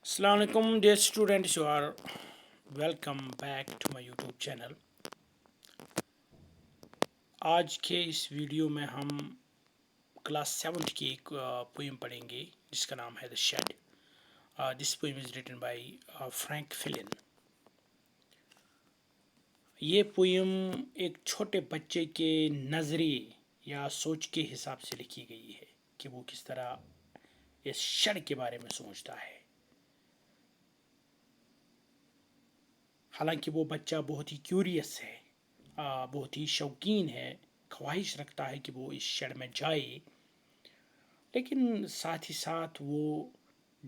السلام علیکم dear students, you are welcome back to my YouTube channel. آج کے اس ویڈیو میں ہم کلاس 7 کی ایک پوئم پڑھیں گے جس کا نام ہے the shade. This poem is written by Frank Flynn. یہ پوئم ایک چھوٹے بچے کے نظریے یا سوچ کے حساب سے لکھی گئی ہے کہ وہ کس طرح اس شیڈ کے بارے میں سوچتا ہے۔ حالانکہ وہ بچہ بہت ہی کیوریس ہے، بہت ہی شوقین ہے، خواہش رکھتا ہے کہ وہ اس شیڈ میں جائے، لیکن ساتھ ہی ساتھ وہ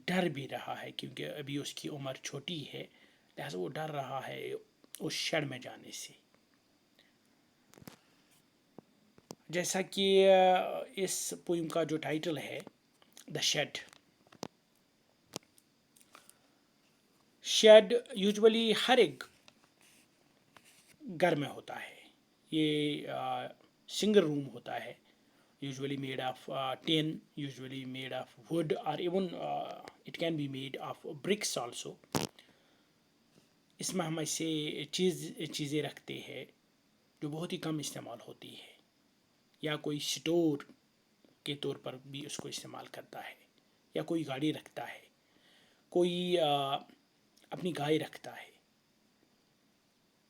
ڈر بھی رہا ہے کیونکہ ابھی اس کی عمر چھوٹی ہے، لہذا وہ ڈر رہا ہے اس شیڈ میں جانے سے۔ جیسا کہ اس پوئم کا جو ٹائٹل ہے دا شیڈ۔ شیڈ یوزولی ہر ایک گھر میں ہوتا ہے۔ یہ سنگل روم ہوتا ہے، usually made of tin, usually made of wood, or even it can be made of bricks also۔ اس میں ہم ایسے چیزیں رکھتے ہیں جو بہت ہی کم استعمال ہوتی ہے، یا کوئی سٹور کے طور پر بھی اس کو استعمال کرتا ہے، یا کوئی گاڑی رکھتا ہے، کوئی اپنی گائے رکھتا ہے،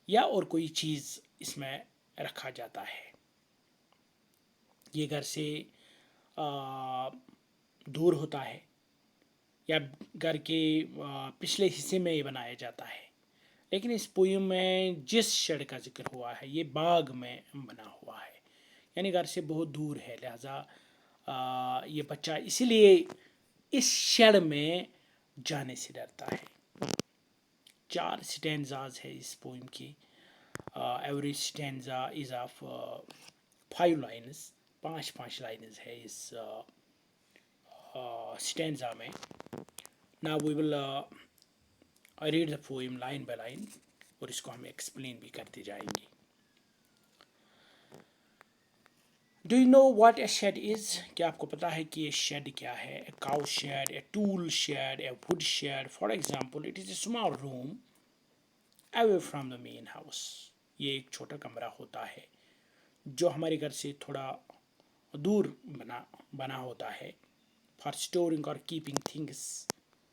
یا اور کوئی چیز اس میں رکھا جاتا ہے۔ یہ گھر سے دور ہوتا ہے یا گھر کے پچھلے حصے میں یہ بنایا جاتا ہے، لیکن اس پوئم میں جس شیڈ کا ذکر ہوا ہے یہ باغ میں بنا ہوا ہے، یعنی گھر سے بہت دور ہے، لہذا یہ بچہ اسی لیے اس شیڈ میں جانے سے ڈرتا ہے۔ 4 سٹینزاز ہے اس پوئم کی۔ Every stanza is of 5 lines, 5 lines ہے اس سٹینزا میں۔ Now we will read the poem line by line، اور اس کو ہم ایکسپلین بھی کرتے جائیں گے۔ Do you know what a shed is؟ کیا آپ کو پتا ہے کہ یہ شیڈ کیا ہے؟ A cow shed, a tool shed, a wood shed. For example, it is a small room away from the main house۔ یہ ایک چھوٹا کمرہ ہوتا ہے جو ہمارے گھر سے تھوڑا دور بنا ہوتا ہے، فار اسٹورنگ اور کیپنگ تھنگس،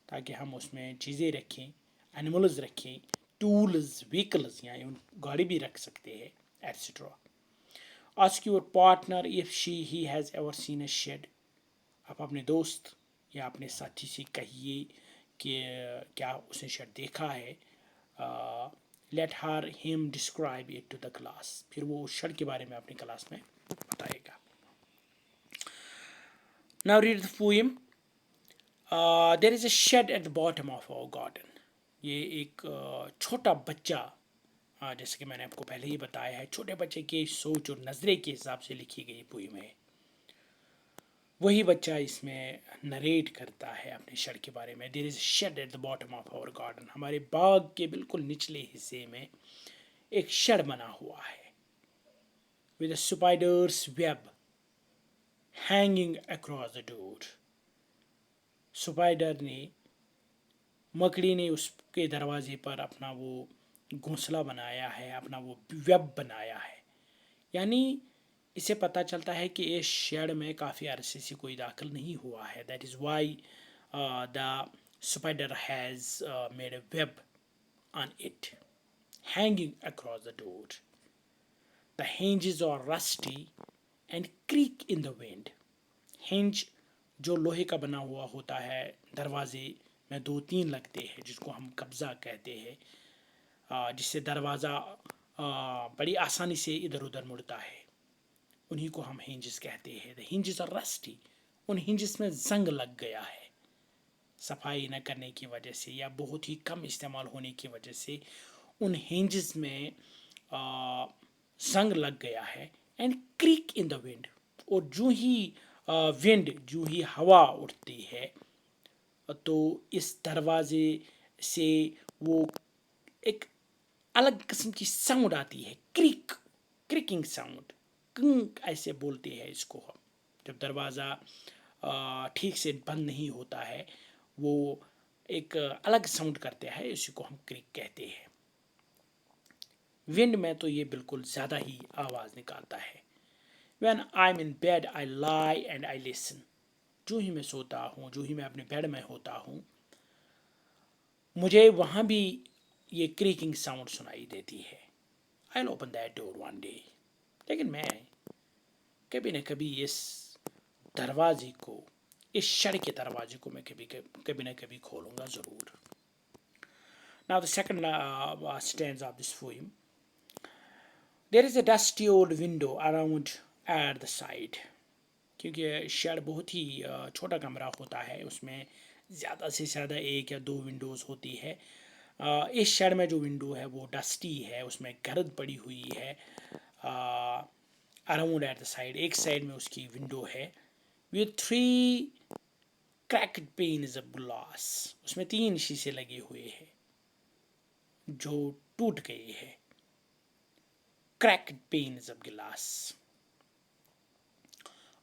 تاکہ ہم اس میں چیزیں رکھیں، اینیملز رکھیں، ٹولز، وہیکلز، یعنی گاڑی بھی رکھ سکتے ہیں، etcetera. Ask your partner if he has ever seen a shed. آپ اپنے دوست یا اپنے ساتھی سے کہیے کہ کیا اس نے شیڈ دیکھا ہے۔ Let her him describe it to the class. پھر وہ شیڈ کے بارے میں اپنی کلاس میں بتائے گا۔ Now read the poem۔ There is a shed at the bottom of our garden۔ یہ ایک چھوٹا بچہ، جیسے کہ میں نے آپ کو پہلے ہی بتایا ہے، چھوٹے بچے کی سوچ اور نظرے کے حساب سے لکھی گئی پوئم ہے۔ وہی بچہ اس میں نریٹ کرتا ہے اپنے شیڈ کے بارے میں۔ There is a shed at the bottom of our garden۔ ہمارے باغ کے بالکل نچلے حصے میں ایک شیڈ بنا ہوا ہے۔ With a spider's web hanging across the door۔ Spider نے، مکڑی نے اس کے دروازے پر اپنا وہ گھونسلہ بنایا ہے، اپنا وہ ویب بنایا ہے، یعنی اسے پتہ چلتا ہے کہ اس شیڈ میں کافی عرصے سے کوئی داخل نہیں ہوا ہے۔ That is why the spider has made a web on it hanging across the door۔ The hinges are rusty and creak in the wind۔ ہنج جو لوہے کا بنا ہوا ہوتا ہے، دروازے میں 2-3 لگتے ہیں جس کو ہم قبضہ کہتے ہیں، جس سے دروازہ بڑی آسانی سے ادھر ادھر مڑتا ہے، انہی کو ہم ہنجز کہتے ہیں۔ The hinges are rusty۔ ان ہنجز میں زنگ لگ گیا ہے، صفائی نہ کرنے کی وجہ سے یا بہت ہی کم استعمال ہونے کی وجہ سے ان ہنجز میں زنگ لگ گیا ہے۔ اینڈ کریک ان دا ونڈ، اور جو ہی ہوا اٹھتی ہے تو اس دروازے سے وہ ایک الگ قسم کی ساؤنڈ آتی ہے، کریکنگ ساؤنڈ، کنک ایسے بولتے ہیں اس کو ہم۔ جب دروازہ ٹھیک سے بند نہیں ہوتا ہے، وہ ایک الگ ساؤنڈ کرتے ہیں، اسی کو ہم کریک کہتے ہیں۔ ونڈ میں تو یہ بالکل زیادہ ہی آواز نکالتا ہے۔ When I'm in bed I lie and I listen. جو ہی میں سوتا ہوں، جو ہی میں اپنے بیڈ میں ہوتا ہوں، مجھے وہاں بھی یہ کریکنگ ساؤنڈ سنائی دیتی ہے۔ I'll open that door one day. لیکن میں کبھی نہ کبھی اس دروازے کو، اس شڑ کے دروازے کو میں کبھی نہ کبھی کھولوں گا ضرور۔ Now the second stanza of this poem. There is a dusty old window around at the side. کیونکہ شیڈ بہت ہی چھوٹا کمرہ ہوتا ہے، اس میں زیادہ سے زیادہ ایک یا دو ونڈوز ہوتی ہے۔ اس شیڈ میں جو ونڈو ہے وہ ڈسٹی ہے، اس میں گرد پڑی ہوئی ہے۔ اراؤنڈ ایٹ دا سائڈ، ایک سائڈ میں اس کی ونڈو ہے۔ with 3 cracked panes of glass. اس میں 3 شیشے لگے ہوئے ہیں جو ٹوٹ گئے ہیں۔ cracked panes of glass.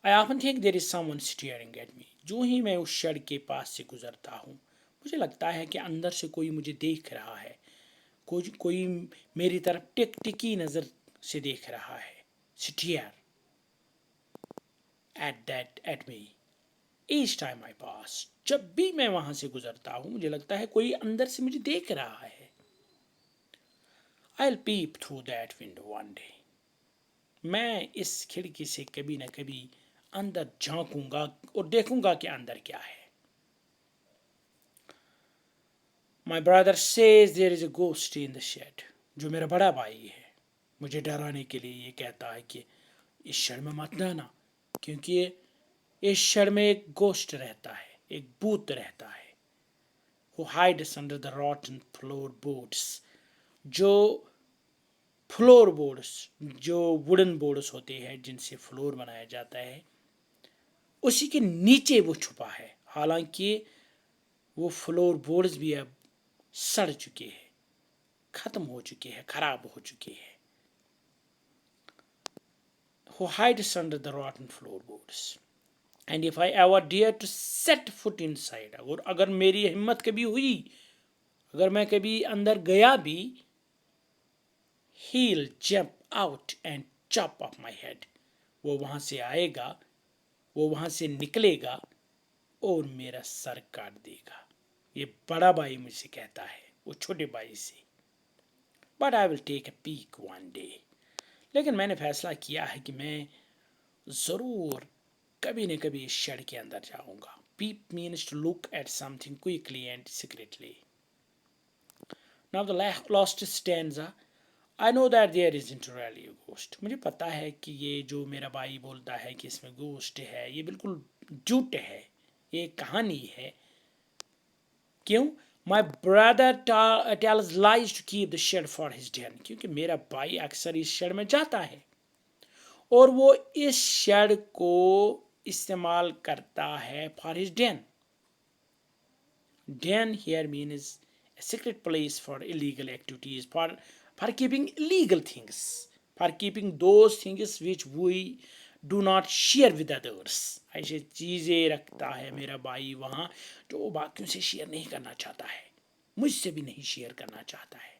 I often think there is someone staring at me. جو ہی میں اس شڑ کے پاس سے گزرتا ہوں، مجھے لگتا ہے کہ اندر سے کوئی مجھے دیکھ رہا ہے، کوئی میری طرف ٹک ٹکی نظر سے دیکھ رہا ہے۔ stare at me each time I pass. جب بھی میں وہاں سے گزرتا ہوں مجھے لگتا ہے کوئی اندر سے مجھے دیکھ رہا ہے۔ I'll peep through that window one day. میں اس کھڑکی سے کبھی نہ کبھی اندر جھانکوں گا اور دیکھوں گا کہ اندر کیا ہے۔ My brother says there is a ghost in the shed. جو میرا بڑا بھائی ہے مجھے ڈرانے کے لیے یہ کہتا ہے کہ اس شڑ میں مت جانا، کیونکہ اس شڑ میں ایک گوسٹ رہتا ہے، ایک بھوت رہتا ہے۔ Who hides under the rotten floorboards. جو فلور بورڈس، جو ووڈن بورڈس ہوتے ہیں جن سے فلور بنایا جاتا ہے، اسی کے نیچے وہ چھپا ہے، حالانکہ وہ فلور بورڈز بھی اب سڑ چکے ہیں، ختم ہو چکے ہیں، خراب ہو چکے ہیں۔ Who hides under the rotten floorboards. And if I ever dare to set foot inside. اگر میری ہمت کبھی ہوئی، اگر میں کبھی اندر گیا بھی، he'll jump out and chop off my head. وہ وہاں سے آئے گا، وہ وہاں سے نکلے گا اور میرا سر کاٹ دے گا۔ یہ بڑا بھائی مجھ سے کہتا ہے وہ چھوٹے بھائی سے۔ But I will take a peek one day. لیکن میں نے فیصلہ کیا ہے کہ میں ضرور کبھی نہ کبھی اس شڑ کے اندر جاؤں گا۔ Peep means to look at something quickly and secretly. Now the last stanza. I know that there isn't really a ghost. مجھے پتا ہے کہ یہ جو میرا بھائی بولتا ہے کہ اس میں گوسٹ ہے، یہ بالکل جھوٹ ہے، یہ کہانی ہے۔ کیوں؟ My brother tells lies to keep the shed for his den. کیونکہ میرا بھائی اکثر اس شیڈ میں جاتا ہے اور وہ اس شیڈ کو استعمال کرتا ہے for his den. Den here means a secret place for illegal activities, for keeping illegal things, for keeping those things which we do not share with others. ایسے چیزیں رکھتا ہے میرا بھائی وہاں جو وہ باقیوں سے شیئر نہیں کرنا چاہتا ہے، مجھ سے بھی نہیں شیئر کرنا چاہتا ہے۔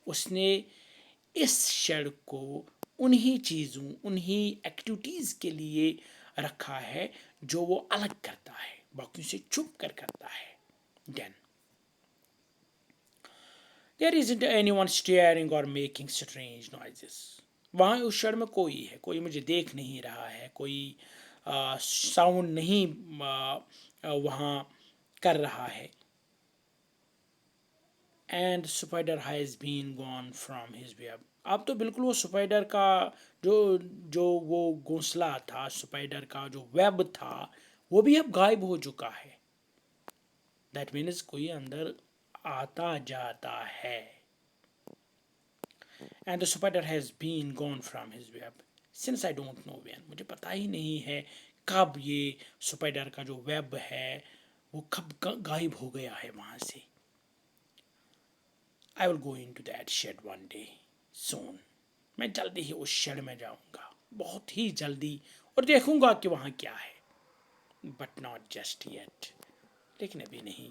اس نے اس شیڈ کو انہی چیزوں، انہی ایکٹیویٹیز کے لیے رکھا ہے جو وہ الگ کرتا ہے، باقیوں سے چھپ کر کرتا ہے۔ Den. There isn't anyone staring or making strange noises. وہاں اس شڑ میں کوئی ہے، کوئی مجھے دیکھ نہیں رہا ہے، کوئی ساؤنڈ نہیں وہاں کر رہا ہے۔ And spider has been gone from his web. اب تو بالکل وہ سپائڈر کا جو وہ گھونسلہ تھا، سپائڈر کا جو ویب تھا، وہ بھی اب غائب ہو چکا ہے۔ That means کوئی اندر آتا جاتا ہے۔ And the spider has been gone from his web since I don't know when. مجھے پتہ ہی نہیں ہے کب یہ سپائڈر کا جو ویب ہے وہ کب غائب ہو گیا ہے وہاں سے۔ I will go into that shed one day soon. میں جلدی ہی اس شیڈ میں جاؤں گا، بہت ہی جلدی، اور دیکھوں گا کہ وہاں کیا ہے۔ But not just yet. لیکن ابھی نہیں۔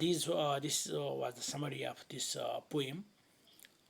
This was the summary of this poem,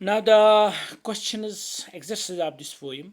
Now the question is exercise of this poem.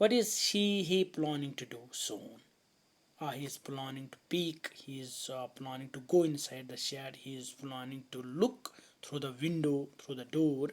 What is he planning to do soon? He is planning to peek, he is planning to go inside the shed, he is planning to look through the window, through the door.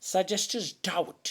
Suggests doubt,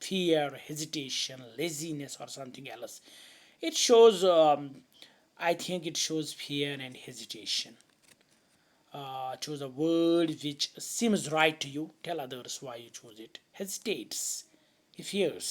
Fear, hesitation, laziness or something else. It shows, I think it shows fear and hesitation. Choose a word which seems right to you. Tell others why you choose it. Hesitates, he fears,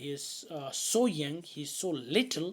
he is so young, he is so little.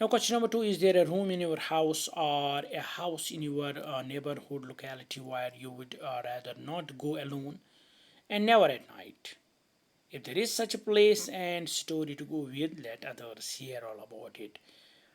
Now question number 2, is there a room in your house or a house in your neighborhood locality where you would rather not go alone and never at night? If there is such a place and story to go with, let others hear all about it.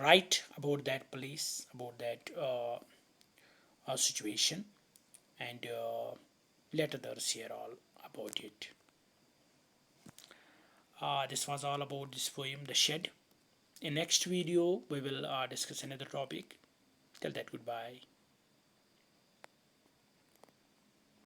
write about that place, about that situation, and let others hear all about it. This was all about this poem, The Shed. In next video, we will discuss another topic. Till that, goodbye.